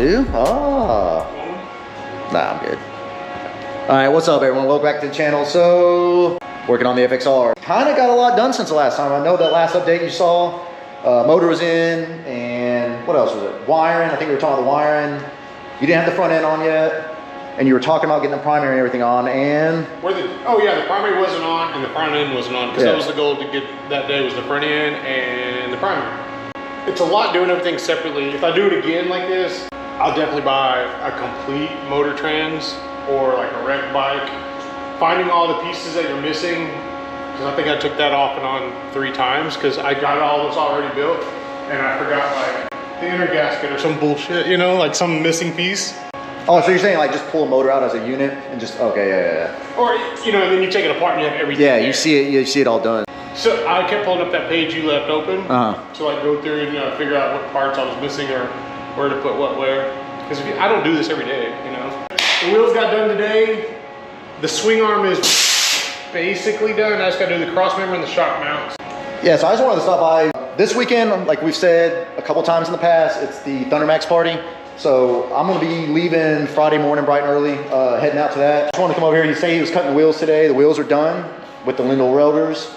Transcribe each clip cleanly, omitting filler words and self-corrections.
dude. Oh. Nah, I'm good. All right, what's up, everyone? Welcome back to the channel. So, working on the FXR. Kind of got a lot done since the last time. I know that last update you saw, motor was in, and what else was it? Wiring. I think we were talking about the wiring. You didn't have the front end on yet, and you were talking about getting the primary and everything on, and... the primary wasn't on, and the front end wasn't on, because that was the goal to get that day, was the front end and the primary. It's a lot doing everything separately. If I do it again like this, I'll definitely buy a complete motor trans or like a wreck bike. Finding all the pieces that you're missing, because I think I took that off and on 3 times because I got all this already built and I forgot like the inner gasket or some bullshit, you know, like some missing piece. Oh, so you're saying like just pull a motor out as a unit and just, okay, yeah. Or, you know, and then you take it apart and you have everything Yeah, there. you see it all done. So I kept pulling up that page you left open to like go through and figure out what parts I was missing or where to put what where. Because I don't do this every day, you know. The wheels got done today. The swing arm is basically done. I just got to do the cross member and the shock mounts. Yeah, so I just wanted to stop by this weekend. Like we've said a couple times in the past, it's the Thundermax party. So I'm gonna be leaving Friday morning bright and early, heading out to that. I just wanted to come over here. He said he was cutting the wheels today. The wheels are done with the Lindell rotors.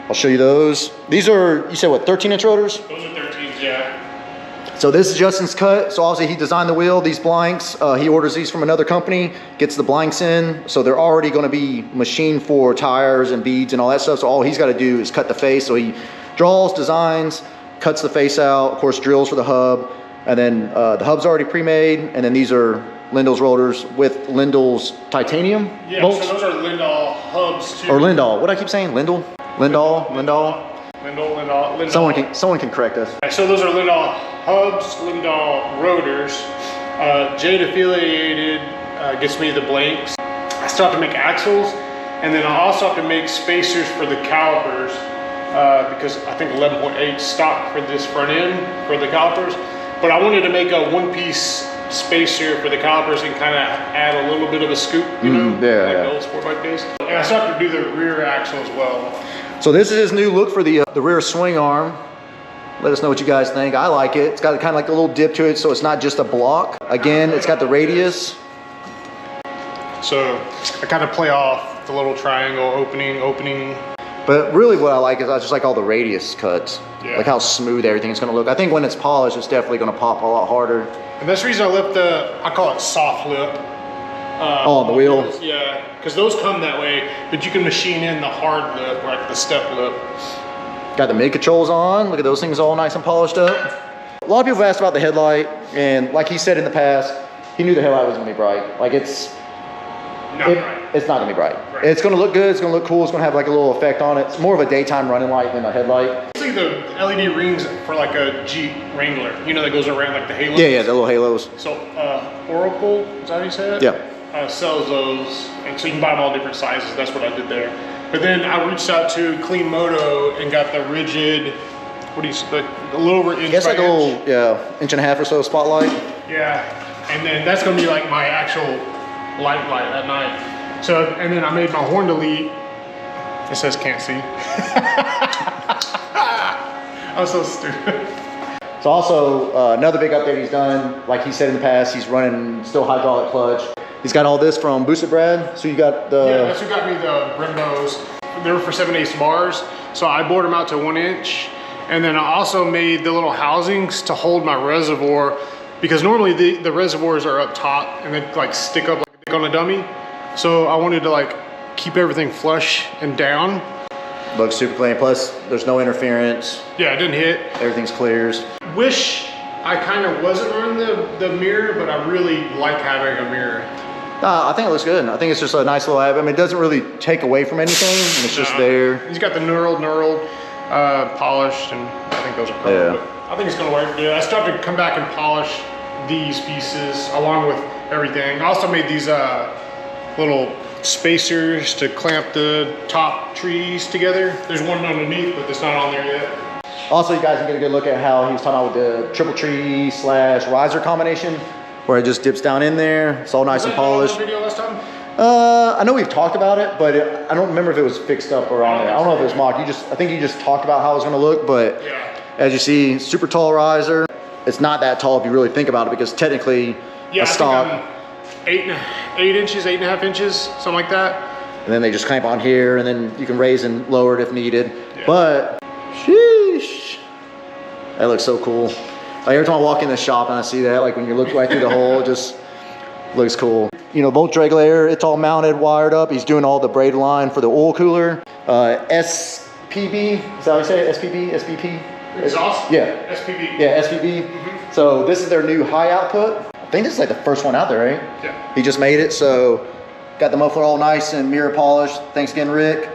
I'll show you those. These are, you said what, 13-inch rotors? Those are 13s, yeah. So this is Justin's cut. So obviously he designed the wheel, these blanks. He orders these from another company, gets the blanks in. So they're already gonna be machined for tires and beads and all that stuff. So all he's gotta do is cut the face. So he draws, designs, cuts the face out, of course drills for the hub. And then the hub's already pre-made. And then these are Lindell's rotors with Lindell's titanium bolts. So those are Lindell hubs too. Or Lindell, what do I keep saying? Lindell? Lindell. Someone can correct us. So those are Lindell hubs, Lindell rotors. Jade Affiliated gets me the blanks. I still have to make axles, and then I also have to make spacers for the calipers because I think 11.8 stock for this front end for the calipers. But I wanted to make a one-piece spacer for the calipers and kind of add a little bit of a scoop, you know, like the old sport bike days. And I still have to do the rear axle as well. So this is his new look for the rear swing arm. Let us know what you guys think. I like it. It's got kind of like a little dip to it, so it's not just a block. Again, it's got the radius. So I kind of play off the little triangle opening. But really what I like is I just like all the radius cuts. Yeah. Like how smooth everything is gonna look. I think when it's polished, it's definitely gonna pop a lot harder. And that's the reason I left I call it soft lip. On the wheel? Yeah, because those come that way, but you can machine in the hard lip, like the step lip. Got the mid controls on. Look at those things all nice and polished up. A lot of people have asked about the headlight, and like he said in the past, he knew the headlight was gonna be bright. Like it's not gonna be bright. Right. It's gonna look good, it's gonna look cool, it's gonna have like a little effect on it. It's more of a daytime running light than a headlight. It's like the LED rings for like a Jeep Wrangler, you know, that goes around like the halos. Yeah, the little halos. So Oracle, is that how you say it? Yeah. Sells those, and so you can buy them all different sizes. That's what I did there. But then I reached out to Clean Moto and got the rigid, what do you say, a little over inch. It's like a little, inch and a half or so spotlight. Yeah, and then that's gonna be like my actual light at night. So, and then I made my horn delete. It says can't see. I'm so stupid. So also another big update he's done, like he said in the past, he's running still hydraulic clutch. He's got all this from Boosted Brad. So you got the... Yeah, that's who got me the Brembos. They were for 7/8 bars. So I bored them out to 1 inch. And then I also made the little housings to hold my reservoir, because normally the reservoirs are up top and they like stick up like on a dummy. So I wanted to like keep everything flush and down. Looks super clean. Plus there's no interference. Yeah, it didn't hit. Everything's clears. Wish I kind of wasn't running the mirror, but I really like having a mirror. I think it looks good. I think it's just a nice little add. I mean, it doesn't really take away from anything. It's just there. He's got the knurled, polished, and I think those are cool. Yeah. But I think it's gonna work. Yeah, I still have to come back and polish these pieces along with everything. I also made these little spacers to clamp the top trees together. There's one underneath, but it's not on there yet. Also, you guys can get a good look at how he was talking about with the triple tree / riser combination, where it just dips down in there. It's all nice and polished. Video last time? I know we've talked about it, but I don't remember if it was fixed up or on there. I don't know if it was mocked. I think you just talked about how it was going to look, but as you see, super tall riser. it's not that tall if you really think about it, because technically yeah, a stock. I think I'm 8 inches, 8.5 inches, something like that. And then they just clamp on here, and then you can raise and lower it if needed. Yeah. But sheesh, that looks so cool. Like every time I walk in the shop and I see that, like when you look right through the hole, it just looks cool. You know, volt regulator, it's all mounted, wired up. He's doing all the braid line for the oil cooler. SPB, is that how you say it? SPB, SPP? Exhaust? Yeah. SPB. Yeah, SPB. So this is their new high output. I think this is like the first one out there, right? Yeah. He just made it, so got the muffler all nice and mirror polished. Thanks again, Rick.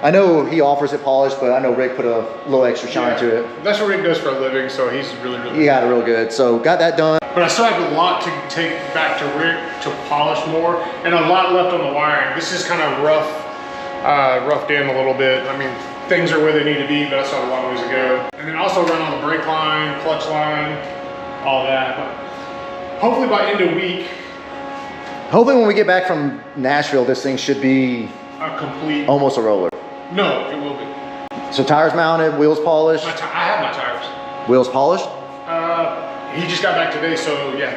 I know he offers it polished, but I know Rick put a little extra shine to it. That's what Rick does for a living, so he's really He got it real good. So got that done. But I still have a lot to take back to Rick to polish more, and a lot left on the wiring. This is kind of roughed in a little bit. I mean, things are where they need to be, but I still have a long ways to go. And then also run on the brake line, clutch line, all that. But hopefully by end of week. Hopefully when we get back from Nashville, this thing should be A complete. almost a roller. No, it will be. So tires mounted, wheels polished. I have my tires. Wheels polished? He just got back today, so yeah.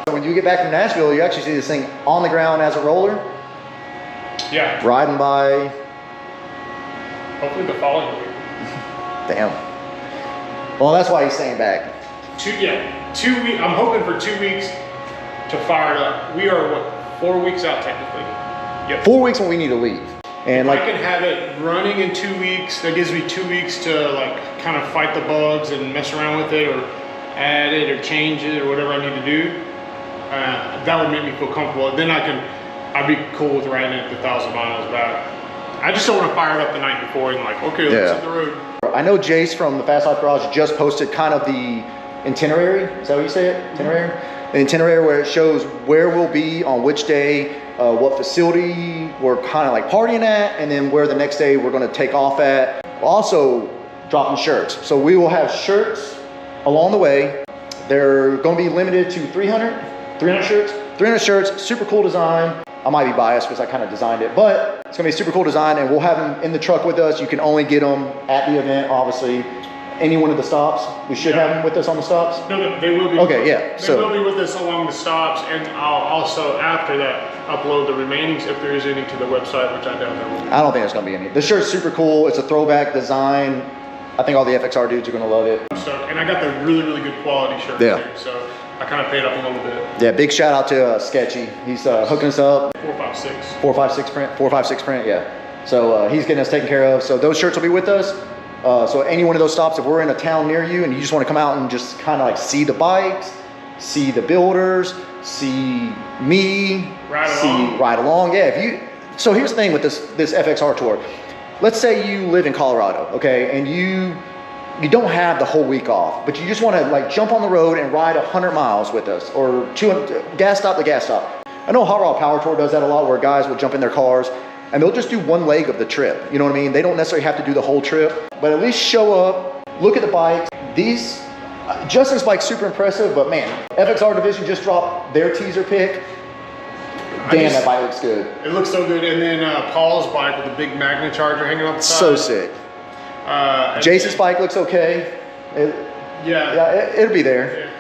When you get back from Nashville, you actually see this thing on the ground as a roller. Yeah. Riding by. Hopefully the following week. Damn. Well, that's why he's staying back. 2 weeks. I'm hoping for 2 weeks to fire it up. We are what, 4 weeks out technically. Yep. 4 weeks when we need to leave. And if like I can have it running in 2 weeks, that gives me 2 weeks to like kind of fight the bugs and mess around with it, or add it or change it or whatever I need to do. That would make me feel comfortable. Then I'd be cool with riding it the 1,000 miles back. I just don't want to fire it up the night before and like, okay, let's hit the road. I know Jace from the Fast Life Garage just posted kind of the itinerary. Is that what you say it? Itinerary? The itinerary where it shows where we'll be on which day, what facility we're kind of like partying at, and then where the next day we're going to take off at. Also dropping shirts. So we will have shirts along the way. They're going to be limited to 300 shirts. 300 shirts, super cool design. I might be biased because I kind of designed it, but it's gonna be a super cool design, and we'll have them in the truck with us. You can only get them at the event, obviously. Any one of the stops, we should have them with us on the stops. No, they will be. Okay, yeah. They will be with us along the stops, and I'll also after that upload the remainings if there is any to the website, which I doubt there will be. I don't think there's gonna be any. The shirt's super cool. It's a throwback design. I think all the FXR dudes are gonna love it. And I got the really good quality shirt too, so I kind of paid up a little bit. Yeah, big shout out to Sketchy. He's hooking us up. 456. 456 print. 456 print. Yeah. So he's getting us taken care of. So those shirts will be with us. So any one of those stops, if we're in a town near you and you just want to come out and just kind of like see the bikes, see the builders, see me, ride along. Yeah. So here's the thing with this FXR tour. Let's say you live in Colorado, okay, and you don't have the whole week off, but you just want to like jump on the road and ride 100 miles with us, or 200, gas stop to gas stop. I know Hot Rod Power Tour does that a lot, where guys will jump in their cars and they'll just do one leg of the trip. You know what I mean? They don't necessarily have to do the whole trip, but at least show up, look at the bikes. These, Justin's bike's super impressive, but man, FXR Division just dropped their teaser pick. Damn, that bike looks good. It looks so good. And then Paul's bike with the big magnet charger hanging off the side. So sick. Jason's bike looks okay. It'll be there.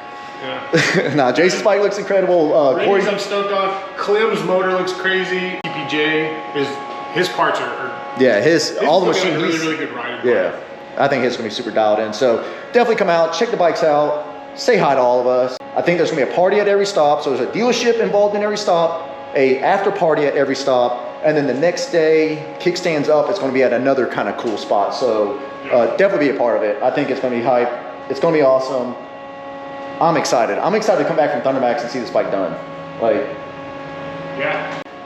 Yeah. Nah, Jason's bike looks incredible. Corey's I'm stoked on. Clem's motor looks crazy. TPJ his parts are all the machines. Really good riding. Yeah, I think his gonna be super dialed in. So definitely come out, check the bikes out, say hi to all of us. I think there's gonna be a party at every stop. So there's a dealership involved in every stop, a after party at every stop, and then the next day, kickstands up, it's gonna be at another kind of cool spot. So definitely be a part of it. I think it's gonna be hype. It's gonna be awesome. I'm excited. I'm excited to come back from Thundermax and see this bike done.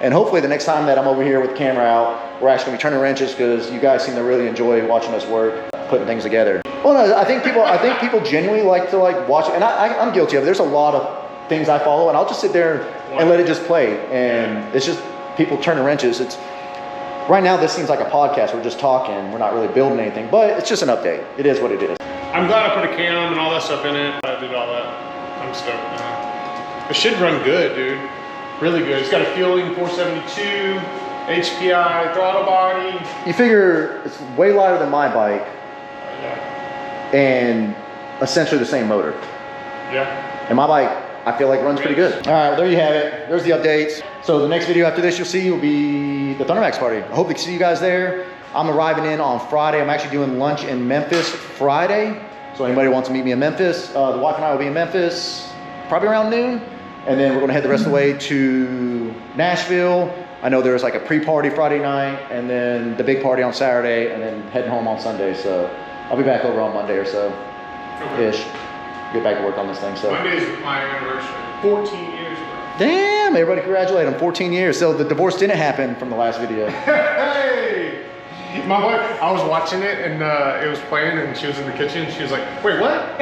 And hopefully the next time that I'm over here with the camera out, we're actually gonna be turning wrenches, because you guys seem to really enjoy watching us work, putting things together. Well, no, I think people genuinely like to watch it, and I'm guilty of it. There's a lot of things I follow, and I'll just sit there and let it just play, and it's just people turning wrenches. Right now this seems like a podcast. We're just talking. We're not really building anything, but it's just an update. It is what it is. I'm glad I put a cam and all that stuff in it. I did all that. I'm stoked now. It should run good, dude. Really good. It's got a Fueling 472, HPI throttle body. You figure it's way lighter than my bike, and essentially the same motor. Yeah. And my bike, I feel like runs pretty good. All right, well, there you have it. There's the updates. So the next video after this you'll see will be the Thundermax party. I hope to see you guys there. I'm arriving in on Friday. I'm actually doing lunch in Memphis Friday. So anybody who wants to meet me in Memphis, the wife and I will be in Memphis probably around noon. And then we're gonna head the rest of the way to Nashville. I know there's like a pre-party Friday night and then the big party on Saturday and then heading home on Sunday. So I'll be back over on Monday or so, ish. Get back to work on this thing. So Monday's my anniversary. 14 years, bro. Damn, everybody congratulate them, 14 years. So the divorce didn't happen from the last video. Hey! My wife, I was watching it and it was playing and she was in the kitchen. She was like, wait, what?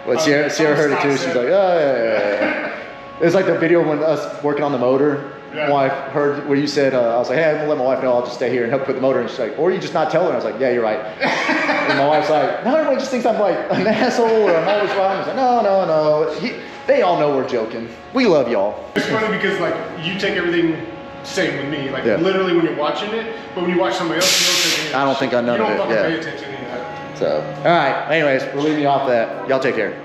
Well, Sierra heard it too. She's like, oh, yeah. It was like the video when us working on the motor. Yeah. My wife heard where you said, I was like, hey, I'm gonna let my wife know I'll just stay here and help put the motor. And she's like, or you just not tell her. And I was like, yeah, you're right. And my wife's like, no, everybody just thinks I'm like an asshole or I'm always wrong. I was like, no. They all know we're joking. We love y'all. It's funny because like you take everything same with me, like literally when you're watching it, but when you watch somebody else, you don't take I don't think I know you don't of it. fucking pay attention to any of that. So, all right. Anyways, we're leaving you off that. Y'all take care.